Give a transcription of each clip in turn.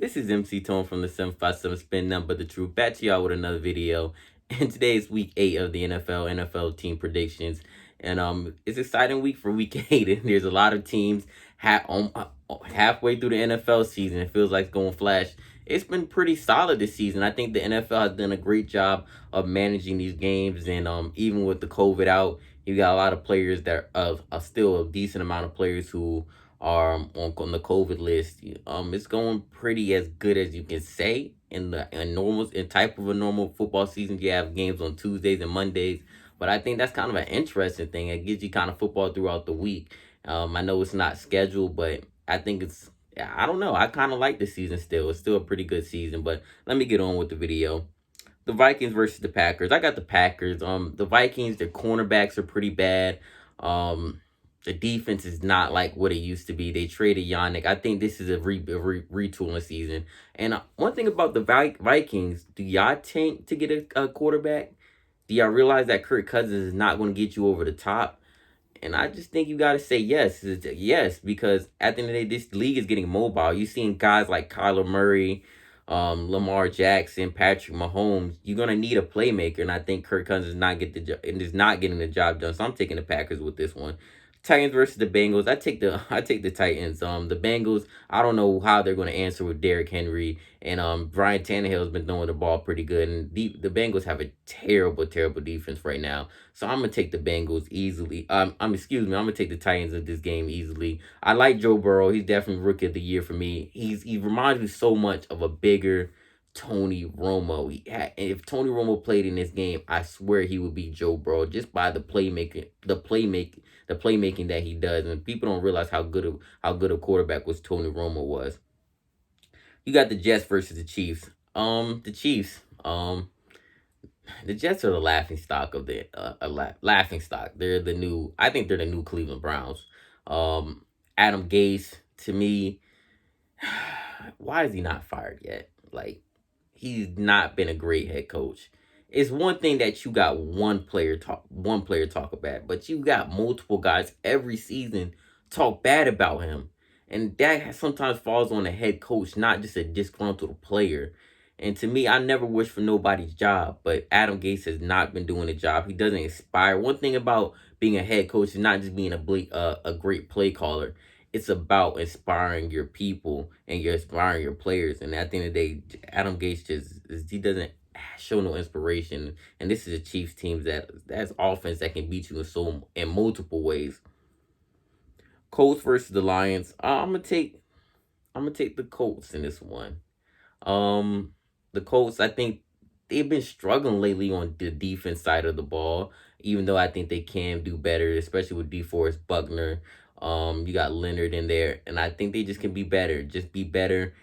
This is MC Tone from the 757 Spin Number the Truth. Back to y'all with another video. And today is week 8 of the NFL team predictions. And it's an exciting week for week 8. And there's a lot of teams halfway through the NFL season. It feels like it's going flash. It's been pretty solid this season. I think the NFL has done a great job of managing these games. And even with the COVID out, you got a lot of players that are still a decent amount of players who are on the COVID list. It's going pretty as good as you can say in type of a normal football season. You have games on Tuesdays and Mondays, but I think that's kind of an interesting thing. It gives you kind of football throughout the week. I know it's not scheduled, but I think I don't know. I kind of like the season still. It's still a pretty good season, but let me get on with the video. The Vikings versus the Packers. I got the Packers. The Vikings, their cornerbacks are pretty bad. The defense is not like what it used to be. They traded Yannick. I think this is a retooling season. And one thing about the Vikings, do y'all tank to get a quarterback? Do y'all realize that Kirk Cousins is not going to get you over the top? And I just think you got to say yes. Yes, because at the end of the day, this league is getting mobile. You're seeing guys like Kyler Murray, Lamar Jackson, Patrick Mahomes. You're going to need a playmaker, and I think Kirk Cousins is not getting the job done. So I'm taking the Packers with this one. Titans versus the Bengals. I take the Titans. The Bengals, I don't know how they're going to answer with Derrick Henry, and Brian Tannehill has been throwing the ball pretty good, and the Bengals have a terrible defense right now. So I'm gonna take the Bengals easily. I'm gonna take the Titans in this game easily. I like Joe Burrow. He's definitely rookie of the year for me. He reminds me so much of a bigger Tony Romo. And if Tony Romo played in this game, I swear he would be Joe Burrow just by the playmaking that he does. And people don't realize how good a quarterback was Tony Romo was. You got the Jets versus the Chiefs. The Chiefs. The Jets are the laughing stock of the laughing stock. I think they're the new Cleveland Browns. Adam Gase, to me, why is he not fired yet? Like, he's not been a great head coach. It's one thing that you got one player talk about, but you got multiple guys every season talk bad about him. And that sometimes falls on the head coach, not just a disgruntled player. And to me, I never wish for nobody's job, but Adam Gase has not been doing the job. He doesn't inspire. One thing about being a head coach is not just being a great play caller. It's about inspiring your people and you're inspiring your players. And at the end of the day, Adam Gase he doesn't show no inspiration. And this is a Chiefs team that's offense that can beat you in multiple ways. Colts versus the Lions. I'm gonna take the Colts in this one. The Colts, I think they've been struggling lately on the defense side of the ball, even though I think they can do better, especially with DeForest Buckner. You got Leonard in there, and I think they just can be better. Just be better.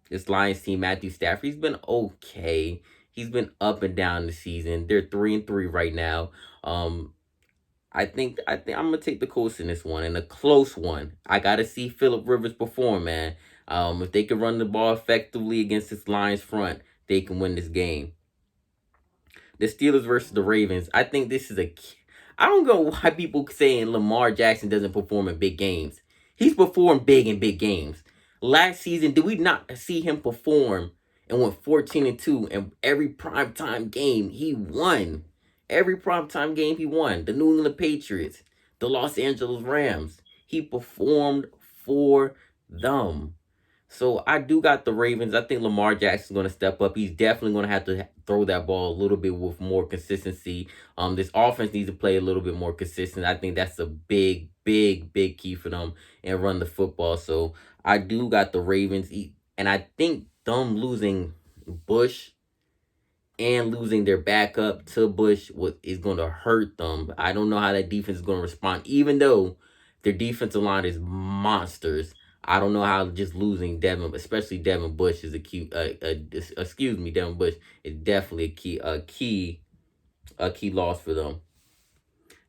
This Lions team, Matthew Stafford, he's been okay. He's been up and down the season. They're 3-3 right now. I think I'm gonna take the Colts in this one, and a close one. I gotta see Phillip Rivers perform, man. If they can run the ball effectively against this Lions front, they can win this game. The Steelers versus the Ravens. I think this is I don't know why people saying Lamar Jackson doesn't perform in big games. He's performed big in big games. Last season, did we not see him perform and went 14-2, and every primetime game he won? Every primetime game he won. The New England Patriots, the Los Angeles Rams. He performed for them. So I do got the Ravens. I think Lamar Jackson's going to step up. He's definitely going to have to throw that ball a little bit with more consistency. This offense needs to play a little bit more consistent. I think that's a big key for them and run the football. So I do got the Ravens. And I think them losing Bush and losing their backup to Bush is going to hurt them. I don't know how that defense is going to respond, even though their defensive line is monsters. I don't know how just losing Devin, especially Devin Bush, is Devin Bush is definitely a key loss for them.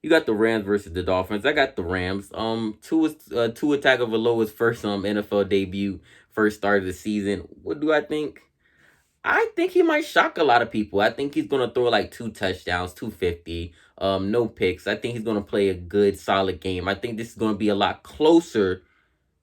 You got the Rams versus the Dolphins. I got the Rams. Tua Tagovailoa's first NFL debut, first start of the season. What do I think? I think he might shock a lot of people. I think he's going to throw like 2 touchdowns, 250, no picks. I think he's going to play a good, solid game. I think this is going to be a lot closer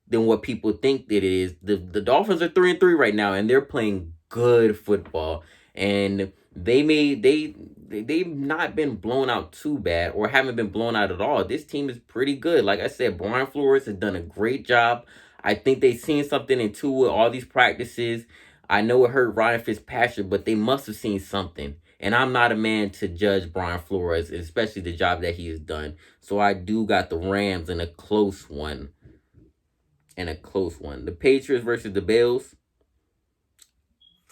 than what people think that it is. The Dolphins are 3-3 right now, and they're playing good football. And they've not been blown out too bad, or haven't been blown out at all. This team is pretty good. Like I said, Brian Flores has done a great job. I think they've seen something in Tua all these practices. I know it hurt Ryan Fitzpatrick, but they must have seen something. And I'm not a man to judge Brian Flores, especially the job that he has done. So I do got the Rams in a close one. The Patriots versus the Bills.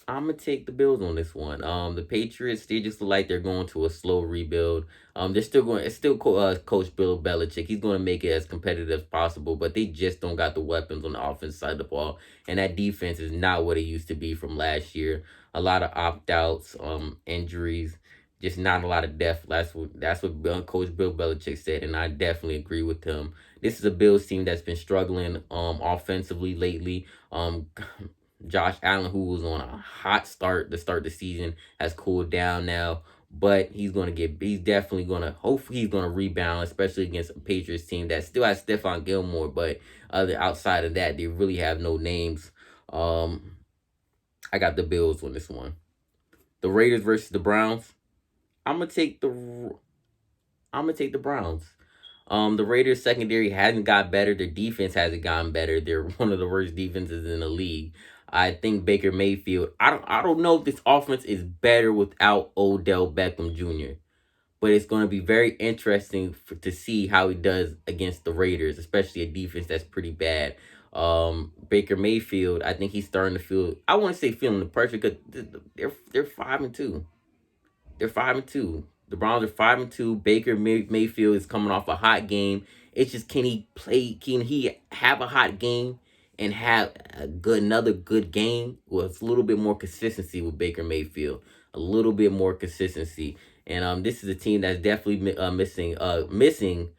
I'm gonna take the Bills on this one. The Patriots, they just look like they're going to a slow rebuild. They're still going. It's still Coach Bill Belichick. He's going to make it as competitive as possible, but they just don't got the weapons on the offense side of the ball, and that defense is not what it used to be from last year. A lot of opt outs, injuries, just not a lot of depth. That's what Coach Bill Belichick said, and I definitely agree with him. This is a Bills team that's been struggling offensively lately. Josh Allen, who was on a hot start to start the season, has cooled down now. But he's definitely hopefully he's gonna rebound, especially against a Patriots team that still has Stephon Gilmore, but outside of that, they really have no names. I got the Bills on this one. The Raiders versus the Browns. I'm gonna take the Browns. The Raiders secondary hasn't got better. Their defense hasn't gotten better. They're one of the worst defenses in the league. I think Baker Mayfield. I don't know if this offense is better without Odell Beckham Jr., but it's going to be very interesting to see how he does against the Raiders, especially a defense that's pretty bad. Baker Mayfield, I think he's starting to feel. I want to say feeling the pressure because they're 5-2. They're 5-2. The Browns are 5-2. Baker Mayfield is coming off a hot game. It's just, can he play? Can he have a hot game and have another good game? Well, it's a little bit more consistency with Baker Mayfield. A little bit more consistency. And this is a team that's definitely missing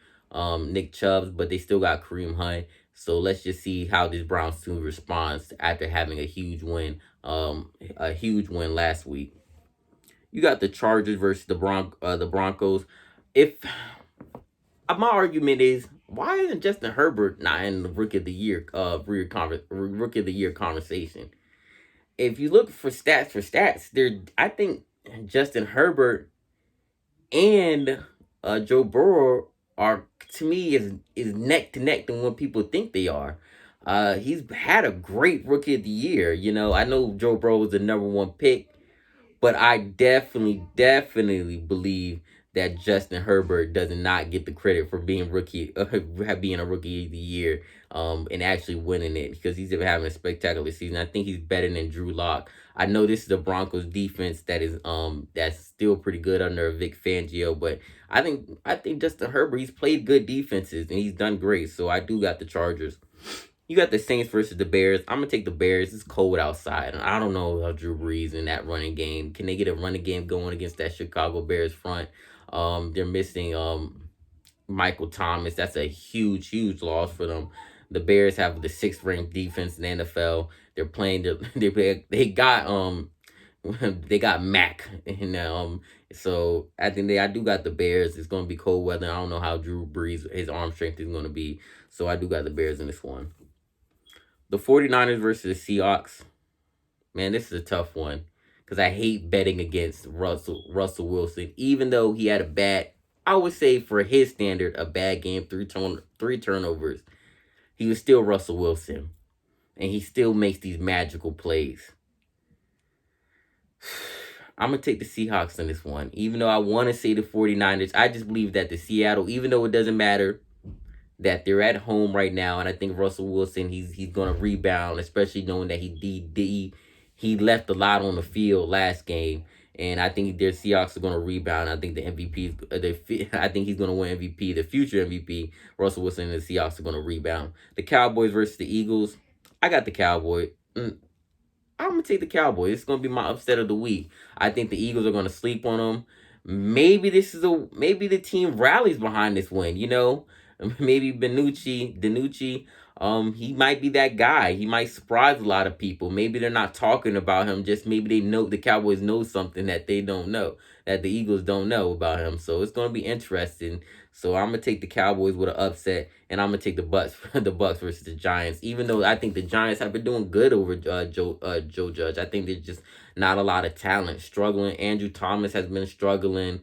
Nick Chubb, but they still got Kareem Hunt. So let's just see how this Browns team responds after having a huge win last week. You got the Chargers versus the Broncos. If my argument is, why isn't Justin Herbert not in the Rookie of the Year conversation? If you look for stats, I think Justin Herbert and Joe Burrow are, to me, is neck to neck than what people think they are. He's had a great Rookie of the Year. I know Joe Burrow was the number one pick, but I definitely believe that Justin Herbert does not get the credit for being being a Rookie of the Year, and actually winning it, because he's having a spectacular season. I think he's better than Drew Lock. I know this is the Broncos defense that's still pretty good under Vic Fangio, but I think Justin Herbert, he's played good defenses and he's done great. So I do got the Chargers. You got the Saints versus the Bears. I'm going to take the Bears. It's cold outside. And I don't know about Drew Brees in that running game. Can they get a running game going against that Chicago Bears front? They're missing Michael Thomas. That's a huge loss for them. The Bears have the 6th ranked defense in the NFL. They're playing they got Mac, and so I think I do got the Bears. It's going to be cold weather. I don't know how Drew Brees, his arm strength is going to be. So I do got the Bears in this one. The 49ers versus the Seahawks. Man, this is a tough one, because I hate betting against Russell Wilson, even though he had I would say for his standard, a bad game, 3 turnovers. He was still Russell Wilson, and he still makes these magical plays. I'm going to take the Seahawks in this one. Even though I want to say the 49ers, I just believe that the Seattle, even though it doesn't matter, that they're at home right now, and I think Russell Wilson, he's going to rebound, especially knowing that he left a lot on the field last game, and I think their Seahawks are going to rebound. I think the MVP, I think he's going to win MVP, the future MVP. Russell Wilson and the Seahawks are going to rebound. The Cowboys versus the Eagles. I got the Cowboys. I'm going to take the Cowboys. It's going to be my upset of the week. I think the Eagles are going to sleep on them. Maybe maybe the team rallies behind this win, Maybe Danucci, he might be that guy. He might surprise a lot of people. Maybe they're not talking about him. Just maybe they know the Cowboys know something that they don't know, that the Eagles don't know about him. So it's gonna be interesting. So I'm gonna take the Cowboys with an upset, and I'm gonna take the Bucks, the Bucks versus the Giants. Even though I think the Giants have been doing good over Joe Judge, I think there's just not a lot of talent. Struggling. Andrew Thomas has been struggling.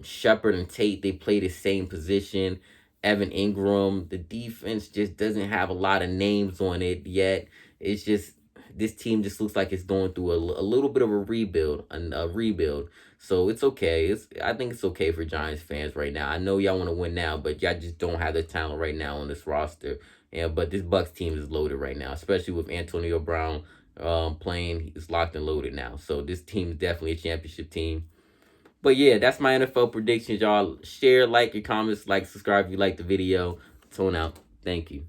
Shepard and Tate, they play the same position. Evan Ingram, the defense just doesn't have a lot of names on it yet. It's just this team just looks like it's going through a little bit of a rebuild, a rebuild. So it's okay. I think it's okay for Giants fans right now. I know y'all want to win now, but y'all just don't have the talent right now on this roster. Yeah, but this Bucks team is loaded right now, especially with Antonio Brown playing. He's locked and loaded now. So this team is definitely a championship team. But yeah, that's my NFL predictions, y'all. Share, like your comments, like, subscribe if you like the video. Tune out. Thank you.